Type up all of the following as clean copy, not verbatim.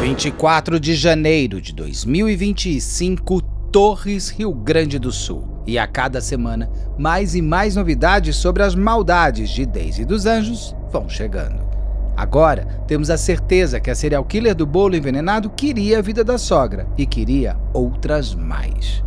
24 de janeiro de 2025, Torres, Rio Grande do Sul. E a cada semana, mais e mais novidades sobre as maldades de Daisy dos Anjos vão chegando. Agora, temos a certeza que a serial killer do bolo envenenado queria a vida da sogra e queria outras mais.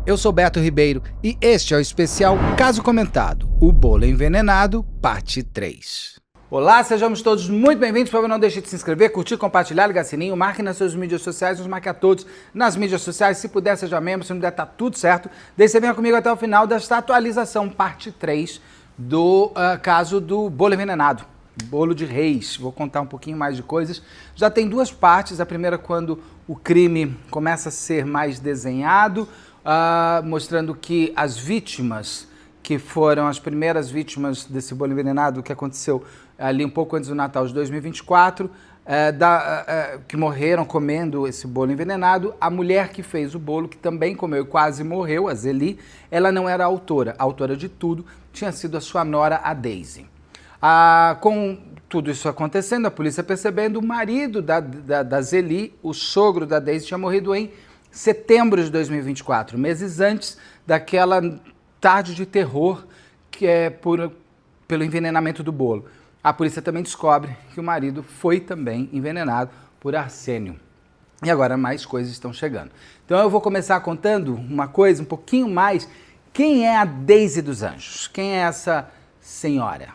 Eu sou Beto Ribeiro e este é o especial Caso Comentado, o Bolo Envenenado, parte 3. Olá, sejamos todos muito bem-vindos. Por favor, não deixe de se inscrever, curtir, compartilhar, ligar sininho, marque nas suas mídias sociais, nos marque a todos nas mídias sociais. Se puder, seja membro, se não puder, tá tudo certo. Daí você venha comigo até o final desta atualização, parte 3 do caso do bolo envenenado, bolo de Reis. Vou contar um pouquinho mais de coisas. Já tem duas partes. A primeira, quando o crime começa a ser mais desenhado, mostrando que as vítimas, que foram as primeiras vítimas desse bolo envenenado, que aconteceu ali um pouco antes do Natal de 2024, que morreram comendo esse bolo envenenado. A mulher que fez o bolo, que também comeu e quase morreu, a Zeli, ela não era a autora de tudo, tinha sido a sua nora, a Daisy. Com tudo isso acontecendo, a polícia percebendo, o marido da Zeli, o sogro da Daisy, tinha morrido em setembro de 2024, meses antes daquela tarde de terror que é pelo envenenamento do bolo. A polícia também descobre que o marido foi também envenenado por arsênio. E agora mais coisas estão chegando. Então eu vou começar contando uma coisa um pouquinho mais. Quem é a Daisy dos Anjos? Quem é essa senhora?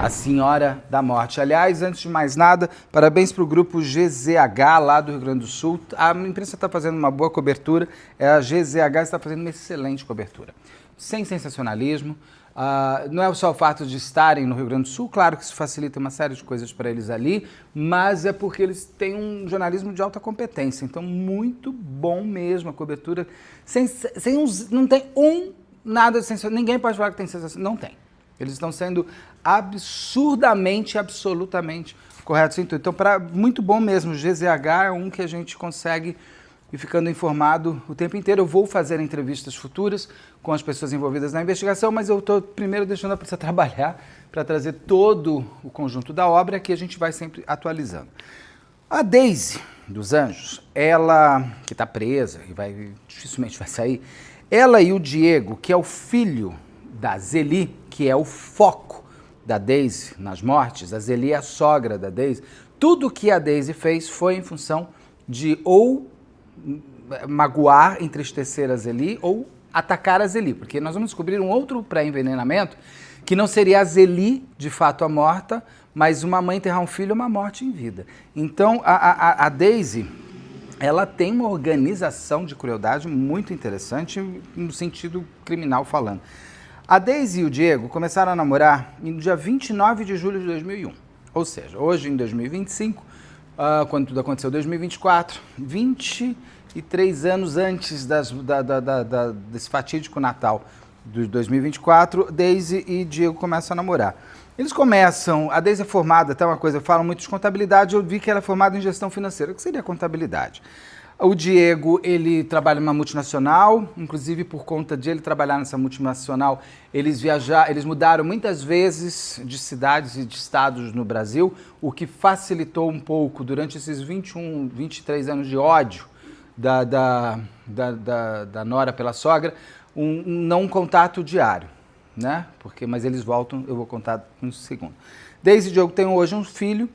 A Senhora da Morte. Aliás, antes de mais nada, parabéns para o grupo GZH lá do Rio Grande do Sul. A imprensa está fazendo uma boa cobertura. A GZH está fazendo uma excelente cobertura. Sem sensacionalismo. Não é só o fato de estarem no Rio Grande do Sul, claro que isso facilita uma série de coisas para eles ali, mas é porque eles têm um jornalismo de alta competência. Então, muito bom mesmo a cobertura. Não tem nada de sensacional. Ninguém pode falar que tem sensacional. Não tem. Eles estão sendo absurdamente, absolutamente corretos em tudo. Então, muito bom mesmo. O GZH é um que a gente consegue ir ficando informado o tempo inteiro. Eu vou fazer entrevistas futuras com as pessoas envolvidas na investigação, mas eu estou primeiro deixando a polícia trabalhar para trazer todo o conjunto da obra que a gente vai sempre atualizando. A Daisy dos Anjos, ela que está presa e dificilmente vai sair, ela e o Diego, que é o filho da Zeli, que é o foco da Daisy nas mortes, a Zeli é a sogra da Daisy, tudo que a Daisy fez foi em função de ou magoar, entristecer a Zeli ou atacar a Zeli, porque nós vamos descobrir um outro pré-envenenamento que não seria a Zeli, de fato, a morta, mas uma mãe enterrar um filho é uma morte em vida. Então, a Daisy, ela tem uma organização de crueldade muito interessante, no sentido criminal falando. A Daisy e o Diego começaram a namorar no dia 29 de julho de 2001, ou seja, hoje em 2025, quando tudo aconteceu em 2024, 23 anos antes desse fatídico Natal de 2024, Daisy e Diego começam a namorar. Eles começam, a Daisy é formada, até uma coisa, falam muito de contabilidade, eu vi que ela é formada em gestão financeira. O que seria contabilidade? O Diego, ele trabalha numa multinacional, inclusive por conta de ele trabalhar nessa multinacional, eles mudaram muitas vezes de cidades e de estados no Brasil, o que facilitou um pouco durante esses 23 anos de ódio da nora pela sogra, um não contato diário, né? Mas eles voltam, eu vou contar um segundo. Daisy e Diego têm hoje um filho,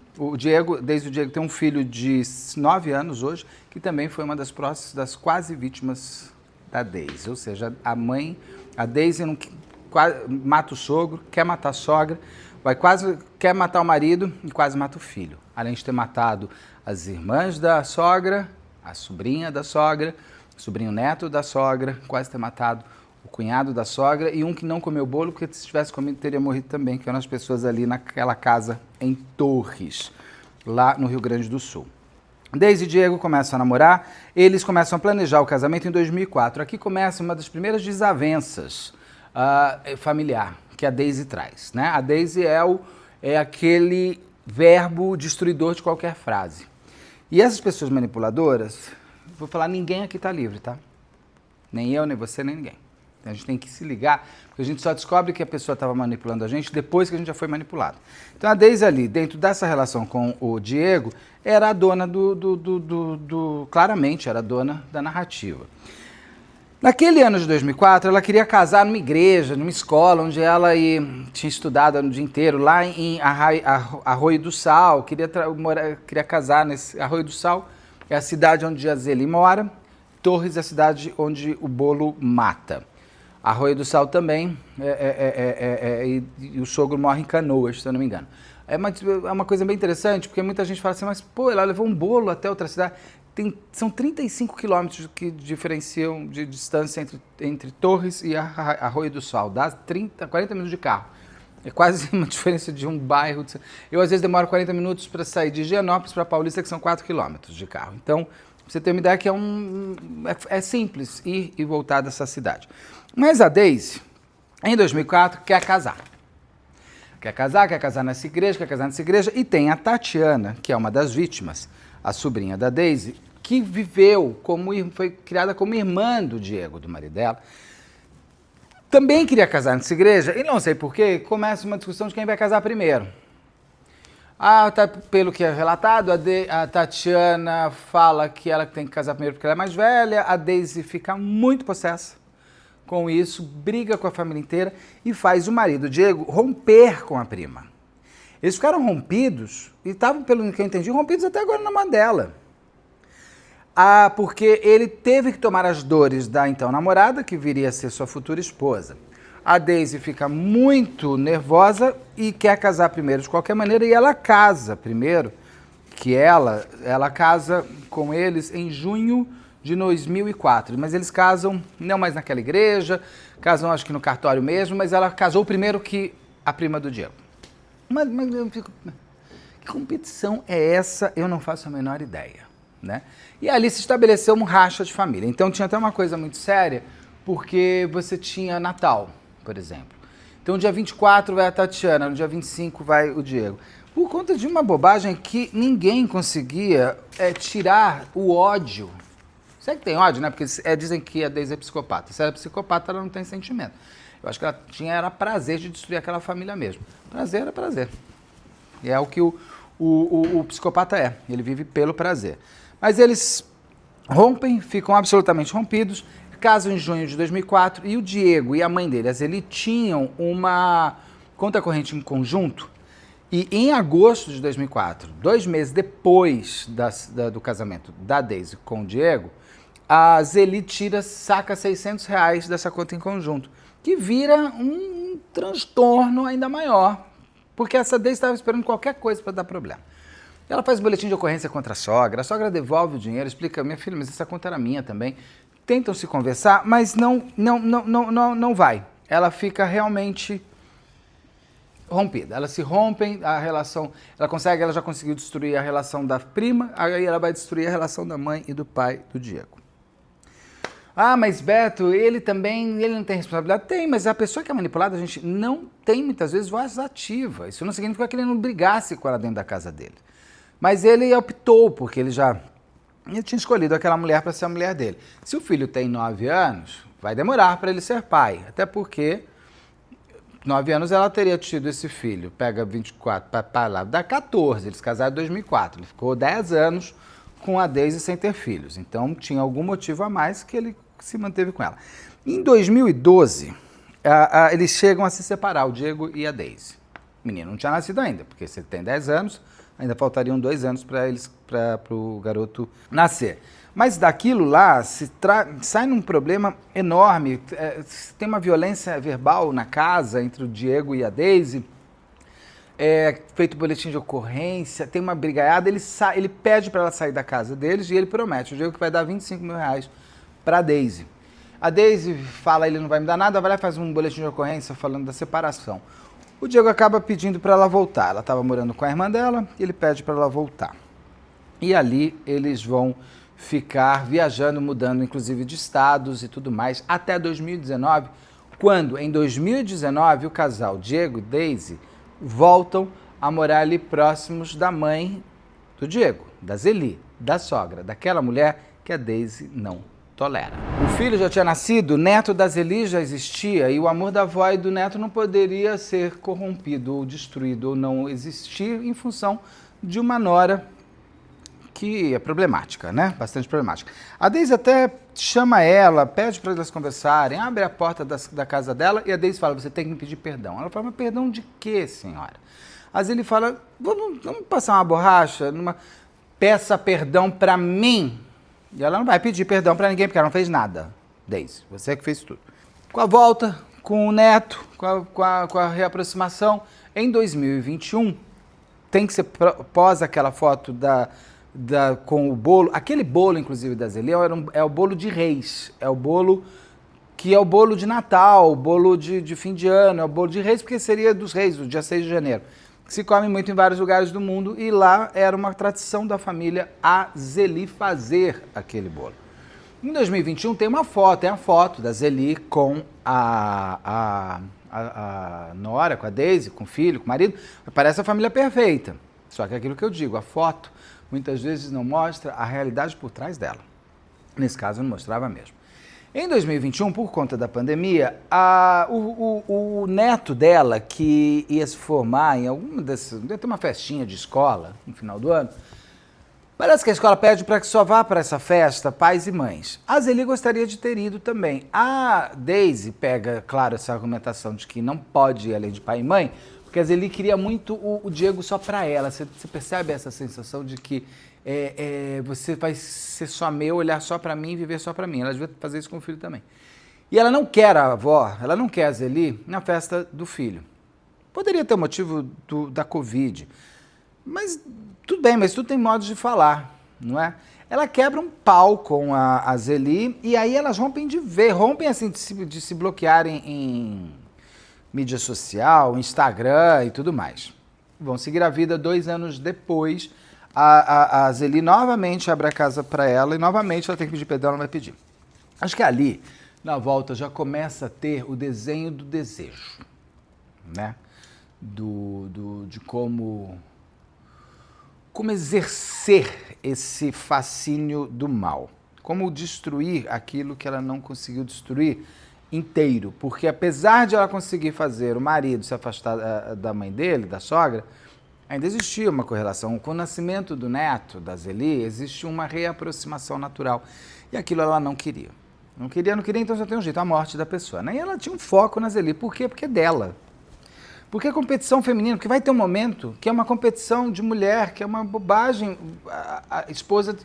Daisy e o Diego têm um filho de 9 anos hoje, que também foi uma das quase vítimas da Daisy. Ou seja, a Daisy mata o sogro, quer matar a sogra, quer matar o marido e quase mata o filho. Além de ter matado as irmãs da sogra, a sobrinha da sogra, o sobrinho neto da sogra, quase ter matado o cunhado da sogra e um que não comeu bolo, porque se tivesse comido teria morrido também, que eram as pessoas ali naquela casa em Torres, lá no Rio Grande do Sul. Daisy e Diego começam a namorar, eles começam a planejar o casamento em 2004. Aqui começa uma das primeiras desavenças familiar que a Daisy traz, né? A Daisy é aquele verbo destruidor de qualquer frase. E essas pessoas manipuladoras, vou falar, ninguém aqui está livre, tá? Nem eu, nem você, nem ninguém. A gente tem que se ligar, porque a gente só descobre que a pessoa estava manipulando a gente depois que a gente já foi manipulado. Então a Daisy ali, dentro dessa relação com o Diego, era a dona claramente era a dona da narrativa. Naquele ano de 2004, ela queria casar numa igreja, numa escola, onde ela tinha estudado no dia inteiro, lá em Arroio do Sal, queria casar nesse Arroio do Sal, é a cidade onde a Zeli mora, Torres é a cidade onde o bolo mata. Arroio do Sal também, e o sogro morre em Canoas, se eu não me engano. É uma coisa bem interessante, porque muita gente fala assim, mas pô, ela levou um bolo até outra cidade. São 35 quilômetros que diferenciam de distância entre Torres e Arroio do Sal, dá 40 minutos de carro. É quase uma diferença de um bairro. Eu, às vezes, demoro 40 minutos para sair de Higienópolis para Paulista, que são 4 quilômetros de carro. Então, você tem uma ideia que é simples ir e voltar dessa cidade. Mas a Daisy, em 2004, quer casar. Quer casar nessa igreja, e tem a Tatiana, que é uma das vítimas, a sobrinha da Daisy, que viveu, foi criada como irmã do Diego, do marido dela, também queria casar nessa igreja, e não sei porquê, começa uma discussão de quem vai casar primeiro. Pelo que é relatado, a Tatiana fala que ela tem que casar primeiro porque ela é mais velha, a Daisy fica muito possessa com isso, briga com a família inteira e faz o marido, Diego, romper com a prima. Eles ficaram rompidos, e estavam, pelo que eu entendi, rompidos até agora na mão dela. Porque ele teve que tomar as dores da então namorada, que viria a ser sua futura esposa. A Daisy fica muito nervosa e quer casar primeiro de qualquer maneira, e ela casa primeiro, que ela casa com eles em junho de 2004. Mas eles casam não mais naquela igreja, casam acho que no cartório mesmo, mas ela casou primeiro que a prima do Diego. Mas eu fico... Que competição é essa? Eu não faço a menor ideia, né? E ali se estabeleceu um racha de família. Então tinha até uma coisa muito séria, porque você tinha Natal, por exemplo. Então, no dia 24 vai a Tatiana, no dia 25 vai o Diego. Por conta de uma bobagem que ninguém conseguia tirar o ódio. Será que tem ódio, né? Porque dizem que a Daisy é psicopata. Se ela é psicopata, ela não tem sentimento. Eu acho que ela era prazer de destruir aquela família mesmo. Prazer era prazer. E é o que o psicopata é. Ele vive pelo prazer. Mas eles rompem, ficam absolutamente rompidos, casam em junho de 2004, e o Diego e a mãe dele, Zeli, tinham uma conta corrente em conjunto, e em agosto de 2004, 2 meses depois do casamento da Daisy com o Diego, a Zeli saca R$600 dessa conta em conjunto, que vira um transtorno ainda maior, porque essa Daisy estava esperando qualquer coisa para dar problema. Ela faz um boletim de ocorrência contra a sogra devolve o dinheiro, explica, minha filha, mas essa conta era minha também. Tentam se conversar, mas não vai. Ela fica realmente rompida. Elas se rompem, a relação, ela já conseguiu destruir a relação da prima, aí ela vai destruir a relação da mãe e do pai do Diego. Mas Beto, ele não tem responsabilidade? Tem, mas a pessoa que é manipulada, a gente não tem muitas vezes voz ativa. Isso não significa que ele não brigasse com ela dentro da casa dele. Mas ele optou, porque ele tinha escolhido aquela mulher para ser a mulher dele. Se o filho tem 9 anos, vai demorar para ele ser pai. Até porque 9 anos ela teria tido esse filho. Pega 24 para lá, dá 14. Eles casaram em 2004. Ele ficou 10 anos com a Daisy sem ter filhos. Então tinha algum motivo a mais que ele se manteve com ela. Em 2012, eles chegam a se separar, o Diego e a Daisy. O menino não tinha nascido ainda, porque se ele tem 10 anos... ainda faltariam 2 anos para o garoto nascer. Mas daquilo lá sai num problema enorme. Tem uma violência verbal na casa entre o Diego e a Daisy. Feito boletim de ocorrência, tem uma brigaiada. Ele pede para ela sair da casa deles e ele promete, o Diego, que vai dar R$25 mil para a Daisy. A Daisy fala, ele não vai me dar nada, vai lá e faz um boletim de ocorrência falando da separação. O Diego acaba pedindo para ela voltar. Ela estava morando com a irmã dela, ele pede para ela voltar. E ali eles vão ficar viajando, mudando inclusive de estados e tudo mais, até 2019, quando em 2019 o casal Diego e Daisy voltam a morar ali próximos da mãe do Diego, da Zeli, da sogra, daquela mulher que a Daisy não tolera. O filho já tinha nascido, o neto da Zeli já existia e o amor da avó e do neto não poderia ser corrompido ou destruído ou não existir em função de uma nora que é problemática, né? Bastante problemática. A Daisy até chama ela, pede para elas conversarem, abre a porta da casa dela e a Daisy fala, você tem que me pedir perdão. Ela fala, mas perdão de quê, senhora? A Zeli fala, vamos passar uma borracha, peça perdão para mim. E ela não vai pedir perdão para ninguém porque ela não fez nada. Daisy, você que fez tudo. Com a volta, com o neto, com a reaproximação, em 2021, tem que ser pós aquela foto com o bolo, aquele bolo, inclusive, da Zeli, é o bolo de Reis, é o bolo que é o bolo de Natal, o bolo de fim de ano, é o bolo de Reis, porque seria dos Reis, do dia 6 de janeiro, que se come muito em vários lugares do mundo, e lá era uma tradição da família a Zeli fazer aquele bolo. Em 2021 tem a foto da Zeli com a nora, com a Daisy, com o filho, com o marido, parece a família perfeita, só que é aquilo que eu digo, a foto muitas vezes não mostra a realidade por trás dela. Nesse caso, não mostrava mesmo. Em 2021, por conta da pandemia, o neto dela, que ia se formar em alguma dessas... ia ter uma festinha de escola no final do ano, parece que a escola pede para que só vá para essa festa pais e mães. A Zeli gostaria de ter ido também. A Daisy pega, claro, essa argumentação de que não pode ir além de pai e mãe, porque a Zeli queria muito o Diego só para ela. Você percebe essa sensação de que você vai ser só meu, olhar só para mim, viver só para mim. Ela devia fazer isso com o filho também. E ela não quer a avó, ela não quer a Zeli na festa do filho. Poderia ter o motivo da Covid, mas tudo bem, mas tudo tem modos de falar, não é? Ela quebra um pau com a Zeli e aí elas rompem assim de se bloquearem em mídia social, Instagram e tudo mais. Vão seguir a vida 2 anos depois. A Zeli novamente abre a casa para ela e novamente ela tem que pedir perdão, ela vai pedir. Acho que ali, na volta, já começa a ter o desenho do desejo, né? De como exercer esse fascínio do mal. Como destruir aquilo que ela não conseguiu destruir inteiro. Porque apesar de ela conseguir fazer o marido se afastar da mãe dele, da sogra, ainda existia uma correlação. Com o nascimento do neto, da Zeli, existe uma reaproximação natural. E aquilo ela não queria. Não queria, então só tem um jeito, a morte da pessoa. Né? E ela tinha um foco na Zeli. Por quê? Porque é dela. Porque a competição feminina, porque vai ter um momento que é uma competição de mulher, que é uma bobagem a esposa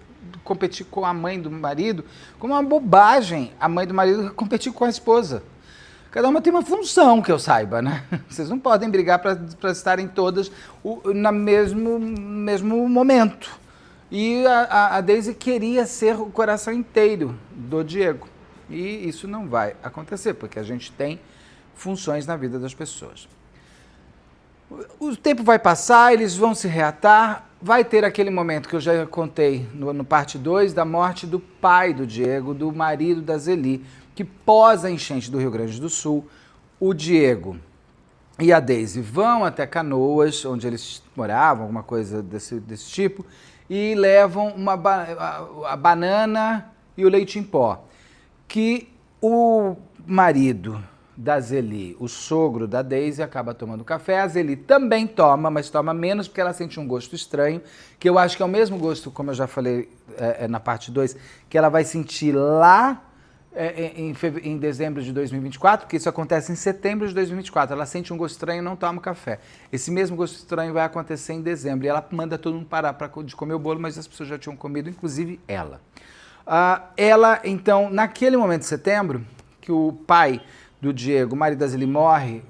competir com a mãe do marido, como uma bobagem a mãe do marido competir com a esposa. Cada uma tem uma função, que eu saiba, né? Vocês não podem brigar para estarem todas no mesmo momento. E a Daisy queria ser o coração inteiro do Diego. E isso não vai acontecer, porque a gente tem funções na vida das pessoas. O tempo vai passar, eles vão se reatar, vai ter aquele momento que eu já contei no parte 2, da morte do pai do Diego, do marido da Zeli, que pós a enchente do Rio Grande do Sul, o Diego e a Daisy vão até Canoas, onde eles moravam, alguma coisa desse tipo, e levam a banana e o leite em pó, que o marido da Zeli, o sogro da Daisy, acaba tomando café. A Zeli também toma, mas toma menos porque ela sente um gosto estranho, que eu acho que é o mesmo gosto, como eu já falei na parte 2, que ela vai sentir lá em dezembro de 2024, porque isso acontece em setembro de 2024. Ela sente um gosto estranho e não toma café. Esse mesmo gosto estranho vai acontecer em dezembro. E ela manda todo mundo parar de comer o bolo, mas as pessoas já tinham comido, inclusive ela. Ela, então, naquele momento de setembro, que o pai do Diego, o marido da Zeli, morre,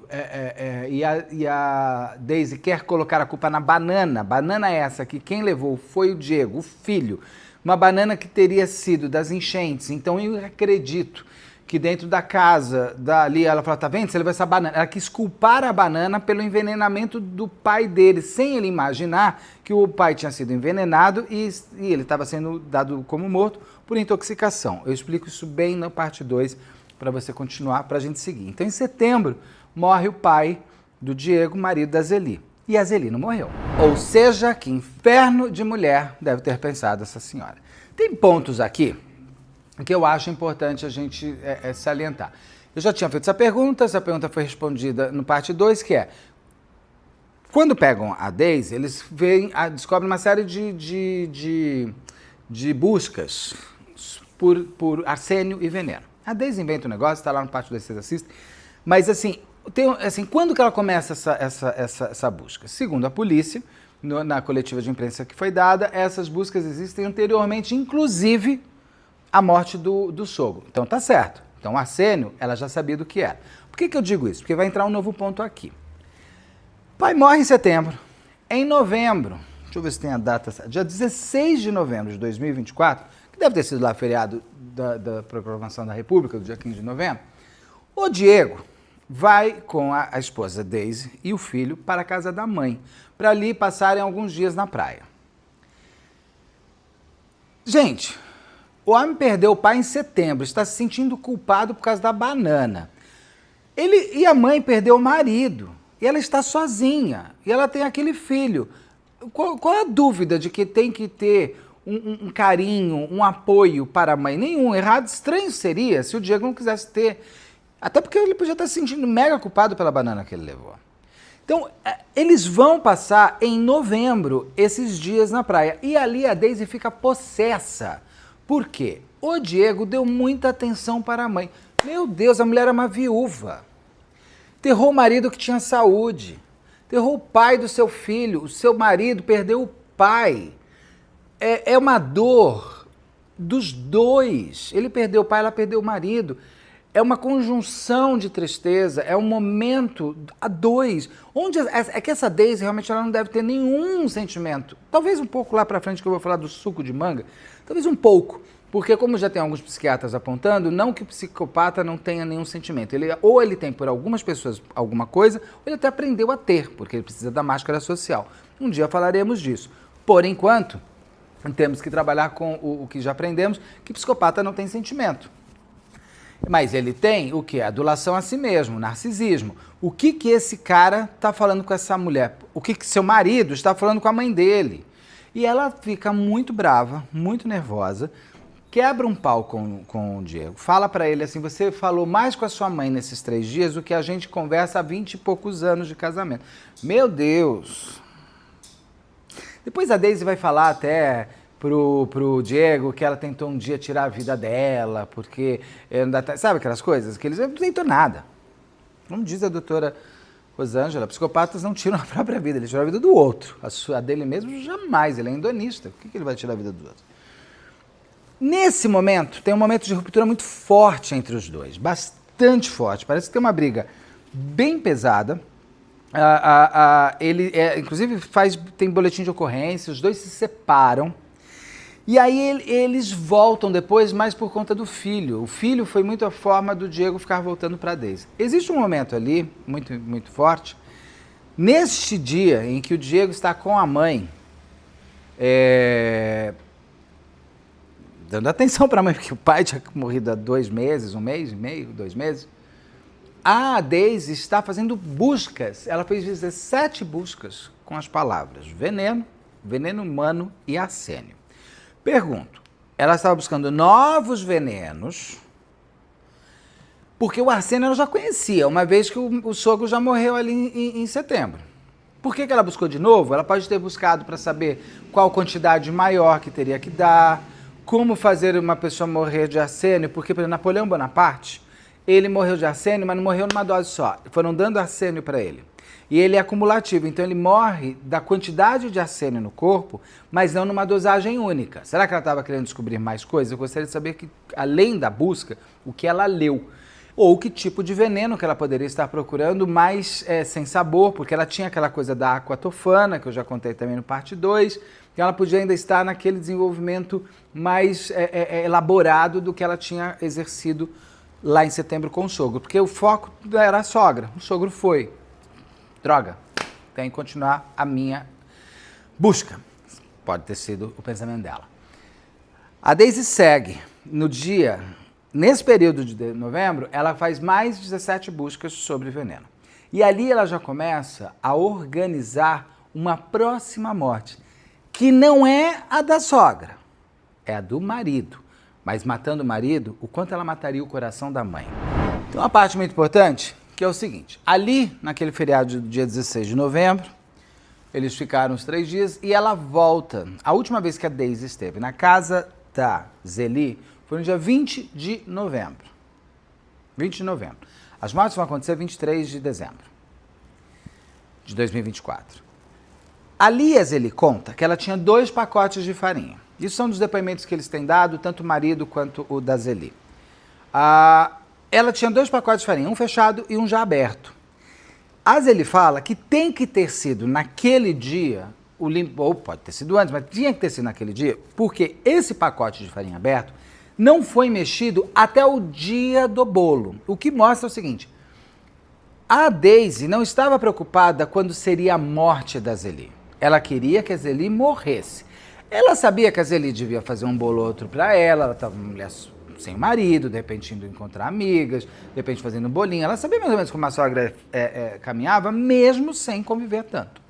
e a Daisy quer colocar a culpa na banana. Banana essa que quem levou foi o Diego, o filho. Uma banana que teria sido das enchentes. Então eu acredito que dentro da casa dali, ela falou, tá vendo? Você levou essa banana. Ela quis culpar a banana pelo envenenamento do pai dele, sem ele imaginar que o pai tinha sido envenenado e ele estava sendo dado como morto por intoxicação. Eu explico isso bem na parte 2, para você continuar, para a gente seguir. Então, em setembro, morre o pai do Diego, marido da Zeli. E a Zeli não morreu. Ou seja, que inferno de mulher deve ter pensado essa senhora. Tem pontos aqui que eu acho importante a gente salientar. Eu já tinha feito essa pergunta foi respondida no parte 2, que é, quando pegam a Daisy, eles descobrem uma série de buscas por arsênio e veneno. A Daisy inventa um negócio, está lá no parte 2, vocês assistem, mas assim, quando que ela começa essa busca? Segundo a polícia, na coletiva de imprensa que foi dada, essas buscas existem anteriormente, inclusive a morte do sogro. Então tá certo. Então o arsênio, ela já sabia do que era. Por que eu digo isso? Porque vai entrar um novo ponto aqui. O pai morre em setembro. Em novembro, deixa eu ver se tem a data, dia 16 de novembro de 2024, que deve ter sido lá feriado da Proclamação da República, do dia 15 de novembro, o Diego vai com a esposa Daisy e o filho para a casa da mãe, para ali passarem alguns dias na praia. Gente, o homem perdeu o pai em setembro, está se sentindo culpado por causa da banana. E a mãe perdeu o marido, e ela está sozinha, e ela tem aquele filho. Qual a dúvida de que tem que ter um carinho, um apoio para a mãe? Nenhum. Errado, estranho seria se o Diego não quisesse ter. Até porque ele podia estar se sentindo mega culpado pela banana que ele levou. Então, eles vão passar em novembro esses dias na praia. E ali a Daisy fica possessa. Por quê? O Diego deu muita atenção para a mãe. Meu Deus, a mulher era uma viúva. Enterrou o marido que tinha saúde. Enterrou o pai do seu filho. O seu marido perdeu o pai. É uma dor dos dois. Ele perdeu o pai, ela perdeu o marido. É uma conjunção de tristeza, é um momento a dois. É que essa Daisy realmente ela não deve ter nenhum sentimento. Talvez um pouco lá pra frente que eu vou falar do suco de manga. Talvez um pouco. Porque como já tem alguns psiquiatras apontando, não que o psicopata não tenha nenhum sentimento. Ou ele tem por algumas pessoas alguma coisa, ou ele até aprendeu a ter, porque ele precisa da máscara social. Um dia falaremos disso. Por enquanto, temos que trabalhar com o que já aprendemos, que psicopata não tem sentimento. Mas ele tem o quê? Adulação a si mesmo, narcisismo. O que esse cara está falando com essa mulher? O que seu marido está falando com a mãe dele? E ela fica muito brava, muito nervosa, quebra um pau com o Diego. Fala para ele assim, você falou mais com a sua mãe nesses 3 dias do que a gente conversa há 20 e poucos anos de casamento. Meu Deus! Depois a Daisy vai falar até pro Diego que ela tentou um dia tirar a vida dela, porque... sabe aquelas coisas? Que eles não tentou nada. Como diz a doutora Rosângela, psicopatas não tiram a própria vida, eles tiram a vida do outro. A dele mesmo, jamais. Ele é hedonista. Por que ele vai tirar a vida dos outros? Nesse momento, tem um momento de ruptura muito forte entre os dois. Bastante forte. Parece que tem uma briga bem pesada. Ele, inclusive, tem boletim de ocorrência, os dois se separam. E aí eles voltam depois, mais por conta do filho. O filho foi muito a forma do Diego ficar voltando para a Daisy. Existe um momento ali, muito, muito forte, neste dia em que o Diego está com a mãe, dando atenção para a mãe, porque o pai tinha morrido há 2 meses, 1 mês e meio, 2 meses. A Daisy está fazendo buscas, ela fez 17 buscas com as palavras veneno, veneno humano e arsênio. Pergunto, ela estava buscando novos venenos, porque o arsênio ela já conhecia, uma vez que o sogro já morreu ali em setembro. Por que ela buscou de novo? Ela pode ter buscado para saber qual quantidade maior que teria que dar, como fazer uma pessoa morrer de arsênio, porque, por exemplo, Napoleão Bonaparte, ele morreu de arsênio, mas não morreu numa dose só. Foram dando arsênio para ele. E ele é acumulativo, então ele morre da quantidade de arsênio no corpo, mas não numa dosagem única. Será que ela estava querendo descobrir mais coisas? Eu gostaria de saber, que, além da busca, o que ela leu. Ou que tipo de veneno que ela poderia estar procurando, mais sem sabor, porque ela tinha aquela coisa da aquatofana, que eu já contei também no parte 2, que ela podia ainda estar naquele desenvolvimento mais elaborado do que ela tinha exercido lá em setembro com o sogro, porque o foco era a sogra, o sogro foi. Droga, tem que continuar a minha busca. Pode ter sido o pensamento dela. A Daisy segue. Nesse período de novembro, ela faz mais 17 buscas sobre veneno. E ali ela já começa a organizar uma próxima morte, que não é a da sogra, é a do marido. mas matando o marido, o quanto ela mataria o coração da mãe. Tem uma parte muito importante, que é o seguinte, ali, naquele feriado do dia 16 de novembro, eles ficaram os 3 dias e ela volta. A última vez que a Daisy esteve na casa da Zeli foi no dia 20 de novembro. 20 de novembro. As mortes vão acontecer 23 de dezembro de 2024. Ali a Zeli conta que ela tinha 2 pacotes de farinha. Isso são dos depoimentos que eles têm dado, tanto o marido quanto o da Zeli. Ela tinha 2 pacotes de farinha, um fechado e um já aberto. A Zeli fala que tem que ter sido naquele dia, ou pode ter sido antes, mas tinha que ter sido naquele dia, porque esse pacote de farinha aberto não foi mexido até o dia do bolo. O que mostra o seguinte, a Daisy não estava preocupada quando seria a morte da Zeli. Ela queria que a Zeli morresse. Ela sabia que a Zeli devia fazer um bolo ou outro para ela estava uma mulher sem marido, de repente indo encontrar amigas, de repente fazendo um bolinho. Ela sabia mais ou menos como a sogra caminhava, mesmo sem conviver tanto.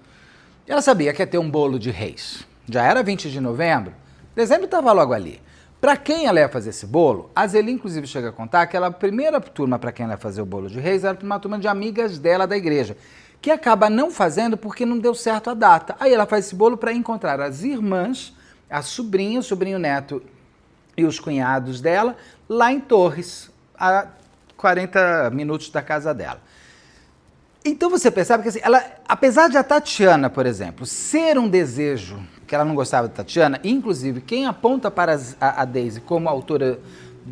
Ela sabia que ia ter um bolo de Reis. Já era 20 de novembro, dezembro estava logo ali. Para quem ela ia fazer esse bolo, a Zeli inclusive chega a contar que a primeira turma para quem ela ia fazer o bolo de Reis era uma turma de amigas dela da igreja, que acaba não fazendo porque não deu certo a data. Aí ela faz esse bolo para encontrar as irmãs, a sobrinha, o sobrinho neto e os cunhados dela, lá em Torres, a 40 minutos da casa dela. Então você percebe que assim, ela, apesar de a Tatiana, por exemplo, ser um desejo, que ela não gostava de Tatiana, inclusive quem aponta para a Daisy como autora,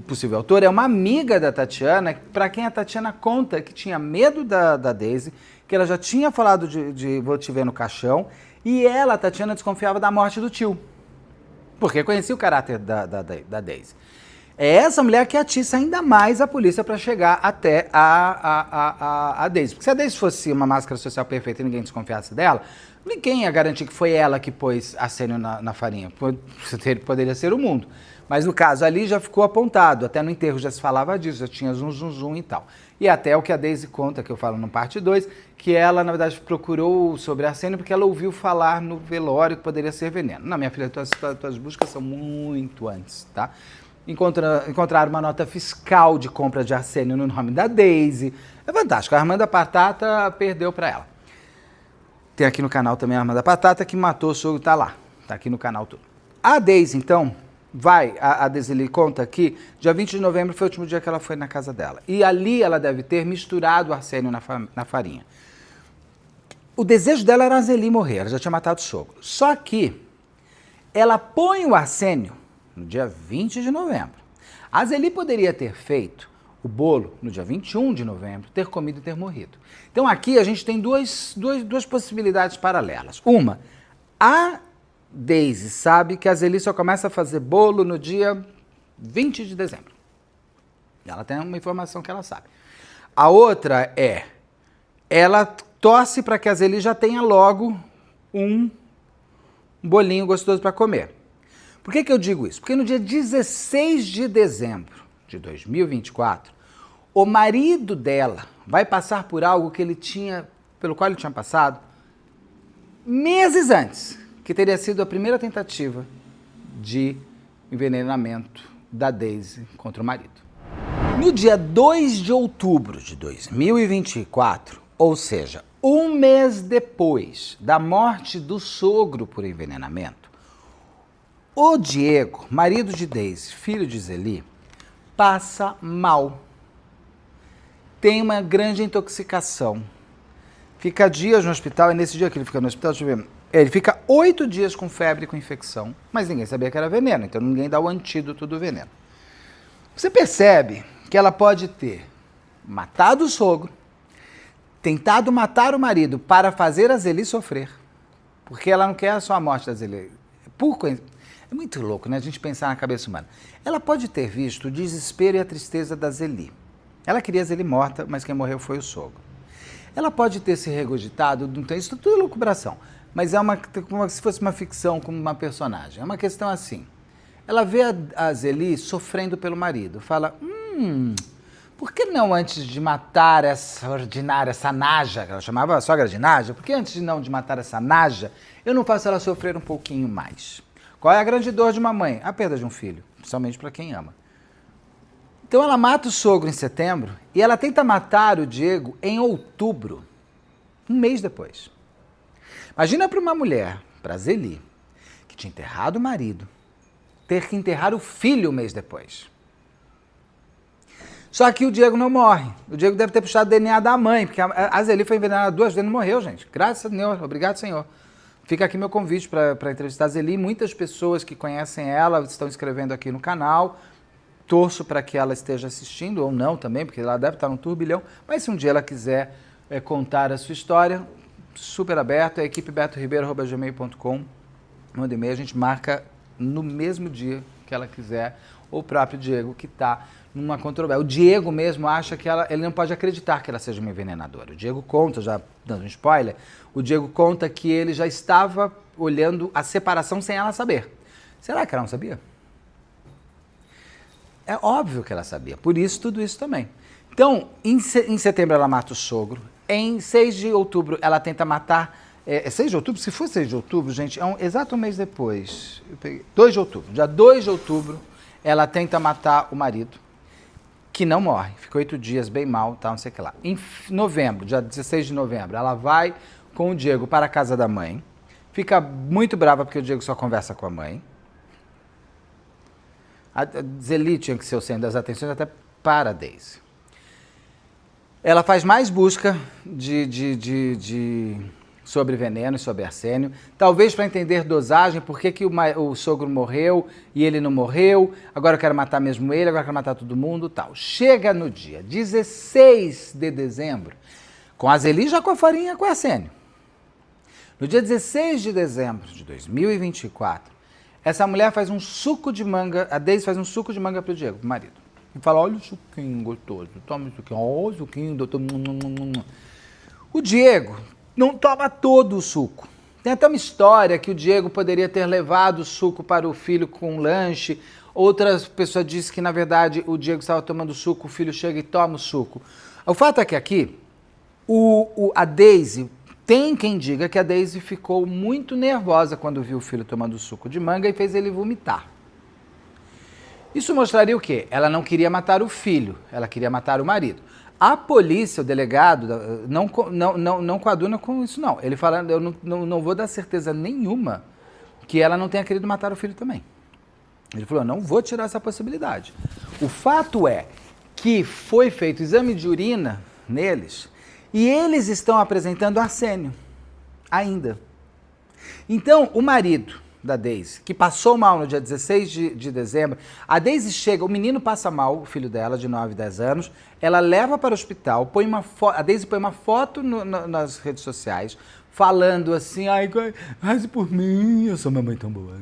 possível autora, é uma amiga da Tatiana, para quem a Tatiana conta que tinha medo da Daisy, que ela já tinha falado de vou te ver no caixão, e ela, a Tatiana, desconfiava da morte do tio, porque conhecia o caráter da Daisy. É essa mulher que atiça ainda mais a polícia para chegar até a Daisy. Porque se a Daisy fosse uma máscara social perfeita e ninguém desconfiasse dela, ninguém ia garantir que foi ela que pôs arsênio na farinha. Poderia ser o mundo. Mas no caso ali já ficou apontado, até no enterro já se falava disso, já tinha zum e tal. E até o que a Daisy conta, que eu falo no parte 2, que ela, na verdade, procurou sobre arsênio porque ela ouviu falar no velório que poderia ser veneno. Não, minha filha, tuas buscas são muito antes, tá? Encontraram uma nota fiscal de compra de arsênio no nome da Daisy. É fantástico, a Armanda Patata perdeu para ela. Tem aqui no canal também a Armanda Patata que matou o sogro, tá lá, tá aqui no canal todo. A Daisy, então, a Daisy conta aqui, dia 20 de novembro foi o último dia que ela foi na casa dela. E ali ela deve ter misturado o arsênio na farinha. O desejo dela era a Zeli morrer, ela já tinha matado o sogro. Só que ela põe o arsênio no dia 20 de novembro. A Zeli poderia ter feito o bolo no dia 21 de novembro, ter comido e ter morrido. Então aqui a gente tem duas possibilidades paralelas. Uma, a Daisy sabe que a Zeli só começa a fazer bolo no dia 20 de dezembro. Ela tem uma informação que ela sabe. A outra é, ela torce para que a Zeli já tenha logo um bolinho gostoso para comer. Por que eu digo isso? Porque no dia 16 de dezembro de 2024, o marido dela vai passar por algo pelo qual ele tinha passado meses antes, que teria sido a primeira tentativa de envenenamento da Daisy contra o marido. No dia 2 de outubro de 2024, ou seja, um mês depois da morte do sogro por envenenamento, o Diego, marido de Daisy, filho de Zeli, passa mal. Tem uma grande intoxicação. Fica dias no hospital, e nesse dia que ele fica no hospital, deixa eu ver, ele fica 8 dias com febre e com infecção, mas ninguém sabia que era veneno, então ninguém dá o antídoto do veneno. Você percebe que ela pode ter matado o sogro, tentado matar o marido para fazer a Zeli sofrer, porque ela não quer só a morte da Zeli. É muito louco, né, a gente pensar na cabeça humana. Ela pode ter visto o desespero e a tristeza da Zeli. Ela queria a Zeli morta, mas quem morreu foi o sogro. Ela pode ter se regurgitado, isso tudo é lucubração, mas é como se fosse uma ficção, como uma personagem. É uma questão assim. Ela vê a Zeli sofrendo pelo marido, fala, por que não antes de matar essa ordinária, essa naja, ela chamava a sogra de naja, por que antes de matar essa naja, eu não faço ela sofrer um pouquinho mais? Qual é a grande dor de uma mãe? A perda de um filho. principalmente para quem ama. Então ela mata o sogro em setembro e ela tenta matar o Diego em outubro, um mês depois. Imagina para uma mulher, para Zeli, que tinha enterrado o marido, ter que enterrar o filho um mês depois. Só que o Diego não morre. O Diego deve ter puxado o DNA da mãe, porque a Zeli foi envenenada 2 vezes e não morreu, gente. Graças a Deus, obrigado, Senhor. Fica aqui meu convite para entrevistar a Zeli. Muitas pessoas que conhecem ela estão escrevendo aqui no canal. Torço para que ela esteja assistindo, ou não também, porque ela deve estar num turbilhão. Mas se um dia ela quiser contar a sua história, super aberto, é equipebetoribeiro@gmail.com. Manda e-mail, a gente marca no mesmo dia que ela quiser. Ou o próprio Diego, que está numa controvérsia. O Diego mesmo acha que ele não pode acreditar que ela seja uma envenenadora. O Diego conta, já dando um spoiler, o Diego conta que ele já estava olhando a separação sem ela saber. Será que ela não sabia? É óbvio que ela sabia, por isso tudo isso também. Então, em setembro ela mata o sogro, em 6 de outubro ela tenta matar... 6 de outubro? Se for 6 de outubro, gente, é exato um mês depois. 2 de outubro, dia 2 de outubro, ela tenta matar o marido, que não morre, ficou 8 dias bem mal, tal, não sei o que lá. Em novembro, dia 16 de novembro, ela vai com o Diego para a casa da mãe, fica muito brava porque o Diego só conversa com a mãe. A Zeli tinha que ser o centro das atenções até para a Daisy. Ela faz mais busca sobre veneno e sobre arsênio, talvez para entender dosagem, por que o sogro morreu e ele não morreu, agora eu quero matar mesmo ele, agora eu quero matar todo mundo, tal. Chega no dia 16 de dezembro, com a Zeli já com a farinha com arsênio. No dia 16 de dezembro de 2024, essa mulher faz um suco de manga, a Daisy faz um suco de manga pro Diego, pro marido. E fala, olha o suquinho gostoso, toma o suquinho, olha o suquinho, doutor. O Diego não toma todo o suco. Tem até uma história que o Diego poderia ter levado o suco para o filho com um lanche. Outras pessoas dizem que, na verdade, o Diego estava tomando suco, o filho chega e toma o suco. O fato é que aqui, a Daisy... Tem quem diga que a Daisy ficou muito nervosa quando viu o filho tomando suco de manga e fez ele vomitar. Isso mostraria o quê? Ela não queria matar o filho, ela queria matar o marido. A polícia, o delegado, não coaduna com isso, não. Ele fala, eu não vou dar certeza nenhuma que ela não tenha querido matar o filho também. Ele falou, não vou tirar essa possibilidade. O fato é que foi feito exame de urina neles, e eles estão apresentando arsênio, ainda. Então, o marido da Daisy, que passou mal no dia 16 de dezembro, a Daisy chega, o menino passa mal, o filho dela, de 9, 10 anos, ela leva para o hospital, a Daisy põe uma foto nas redes sociais, falando assim, ai, reze por mim, eu sou uma mãe tão boa.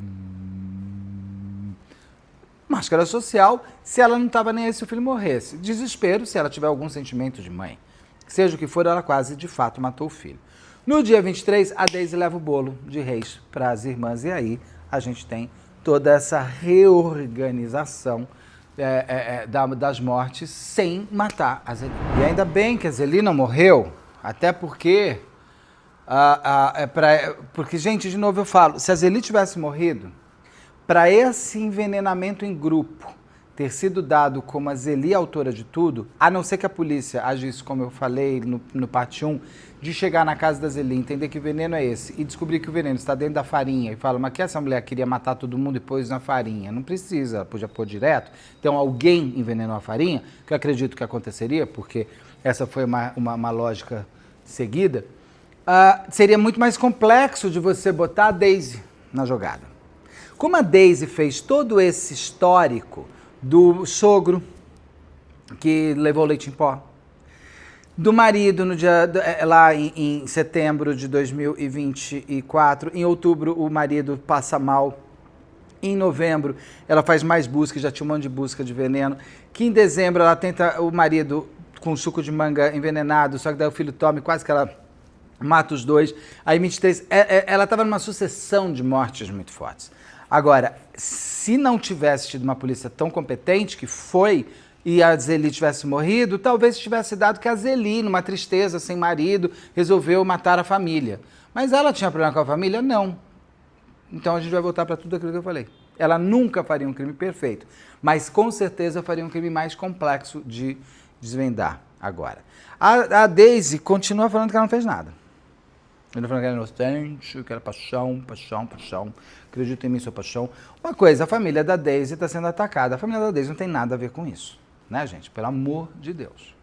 Máscara social, se ela não estava nem aí se o filho morresse. Desespero se ela tiver algum sentimento de mãe. Seja o que for, ela quase, de fato, matou o filho. No dia 23, a Daisy leva o bolo de Reis para as irmãs. E aí a gente tem toda essa reorganização das mortes sem matar a Zeli. E ainda bem que a Zeli não morreu, até porque... porque, gente, de novo eu falo, se a Zeli tivesse morrido, para esse envenenamento em grupo ter sido dado como a Zeli autora de tudo, a não ser que a polícia agisse, como eu falei no parte 1, de chegar na casa da Zeli, entender que o veneno é esse, e descobrir que o veneno está dentro da farinha, e fala, mas que essa mulher queria matar todo mundo e pôs na farinha? Não precisa, ela podia pôr direto. Então alguém envenenou a farinha, que eu acredito que aconteceria, porque essa foi uma lógica seguida, seria muito mais complexo de você botar a Daisy na jogada. Como a Daisy fez todo esse histórico do sogro que levou leite em pó, do marido no dia, lá em setembro de 2024, em outubro o marido passa mal, em novembro ela faz mais busca, já tinha um monte de busca de veneno, que em dezembro ela tenta o marido com suco de manga envenenado, só que daí o filho toma e quase que ela mata os dois, aí em 23, ela estava numa sucessão de mortes muito fortes. Agora, se não tivesse tido uma polícia tão competente que foi e a Zeli tivesse morrido, talvez tivesse dado que a Zeli, numa tristeza, sem marido, resolveu matar a família. Mas ela tinha problema com a família? Não. Então a gente vai voltar para tudo aquilo que eu falei. Ela nunca faria um crime perfeito, mas com certeza faria um crime mais complexo de desvendar agora. A Daisy continua falando que ela não fez nada. Ele falando que era inocente, que era paixão, acredito em mim, sou paixão. Uma coisa, a família da Daisy está sendo atacada. A família da Daisy não tem nada a ver com isso, né, gente? Pelo amor de Deus.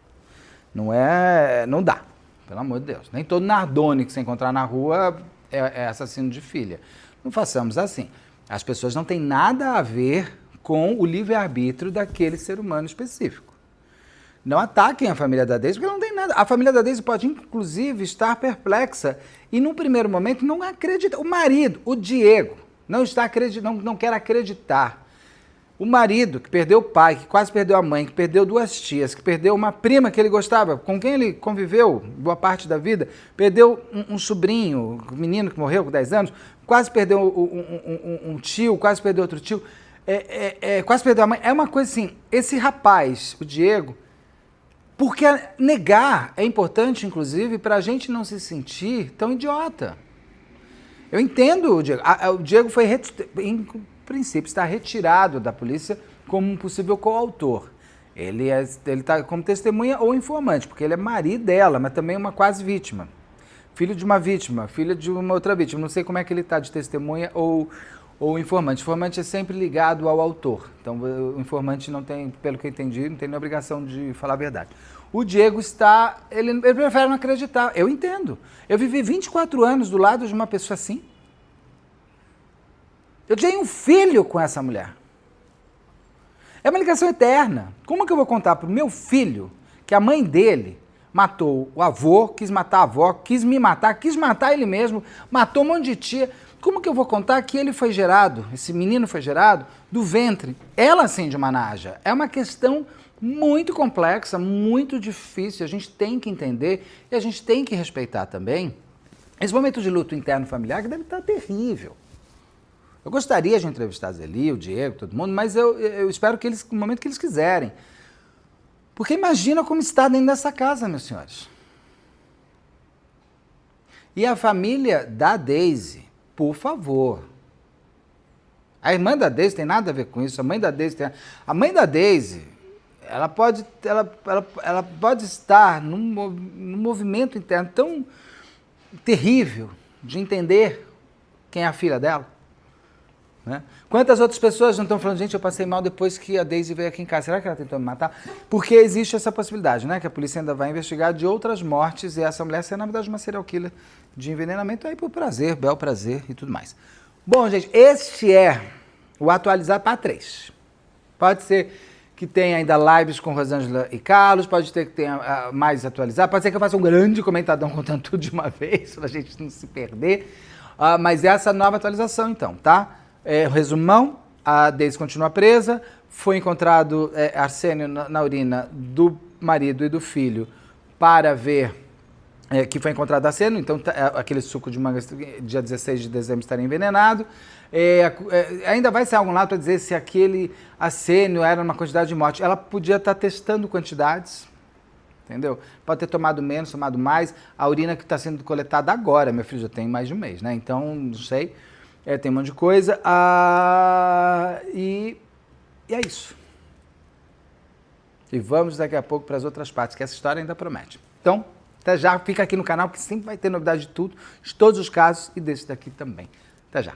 Não dá, pelo amor de Deus. Nem todo Nardone que você encontrar na rua é assassino de filha. Não façamos assim. As pessoas não têm nada a ver com o livre-arbítrio daquele ser humano específico. Não ataquem a família da Daisy, porque não tem nada. A família da Daisy pode, inclusive, estar perplexa e, num primeiro momento, não acreditar. O marido, o Diego, não quer acreditar. O marido, que perdeu o pai, que quase perdeu a mãe, que perdeu 2 tias, que perdeu uma prima que ele gostava, com quem ele conviveu boa parte da vida, perdeu um sobrinho, um menino que morreu com 10 anos, quase perdeu um tio, quase perdeu outro tio, quase perdeu a mãe. É uma coisa assim, esse rapaz, o Diego, porque negar é importante, inclusive, para a gente não se sentir tão idiota. Eu entendo o Diego. O Diego foi, em princípio, está retirado da polícia como um possível coautor. Ele está como testemunha ou informante, porque ele é marido dela, mas também uma quase vítima. Filho de uma vítima, filho de uma outra vítima. Não sei como é que ele está de testemunha ou informante. Informante é sempre ligado ao autor. Então, o informante não tem, pelo que eu entendi, não tem nem obrigação de falar a verdade. O Diego ele prefere não acreditar. Eu entendo. Eu vivi 24 anos do lado de uma pessoa assim. Eu tinha um filho com essa mulher. É uma ligação eterna. Como que eu vou contar para o meu filho que a mãe dele matou o avô, quis matar a avó, quis me matar, quis matar ele mesmo, matou um monte de tia? Como que eu vou contar que ele foi gerado, esse menino foi gerado, do ventre? Ela sim de uma naja. É uma questão muito complexa, muito difícil. A gente tem que entender e a gente tem que respeitar também esse momento de luto interno familiar que deve estar terrível. Eu gostaria de entrevistar a Zeli, o Diego, todo mundo, mas eu espero que eles, no momento que eles quiserem. Porque imagina como está dentro dessa casa, meus senhores. E a família da Daisy, por favor. A irmã da Daisy tem nada a ver com isso, a mãe da Daisy tem... A mãe da Daisy, ela pode estar num movimento interno tão terrível de entender quem é a filha dela. Né? Quantas outras pessoas não estão falando, gente, eu passei mal depois que a Daisy veio aqui em casa, será que ela tentou me matar? Porque existe essa possibilidade, né? Que a polícia ainda vai investigar de outras mortes e essa mulher ser, na verdade, uma serial killer de envenenamento aí por prazer, bel prazer e tudo mais. Bom, gente, este é o Atualizar para 3. Pode ser que tenha ainda lives com Rosângela e Carlos, pode ser que tenha mais atualizar, pode ser que eu faça um grande comentadão contando tudo de uma vez, para a gente não se perder, mas essa é a nova atualização então, tá? Resumão, a Daisy continua presa, foi encontrado arsênio na urina do marido e do filho para ver que foi encontrado arsênio, então aquele suco de manga dia 16 de dezembro estaria envenenado. Ainda vai sair algum lado para dizer se aquele arsênio era uma quantidade de morte. Ela podia estar testando quantidades, entendeu? Pode ter tomado menos, tomado mais. A urina que está sendo coletada agora, meu filho já tem mais de um mês, né? Então, não sei. Tem um monte de coisa. E é isso. E vamos daqui a pouco para as outras partes, que essa história ainda promete. Então, até já. Fica aqui no canal, que sempre vai ter novidade de tudo, de todos os casos e desse daqui também. Até já.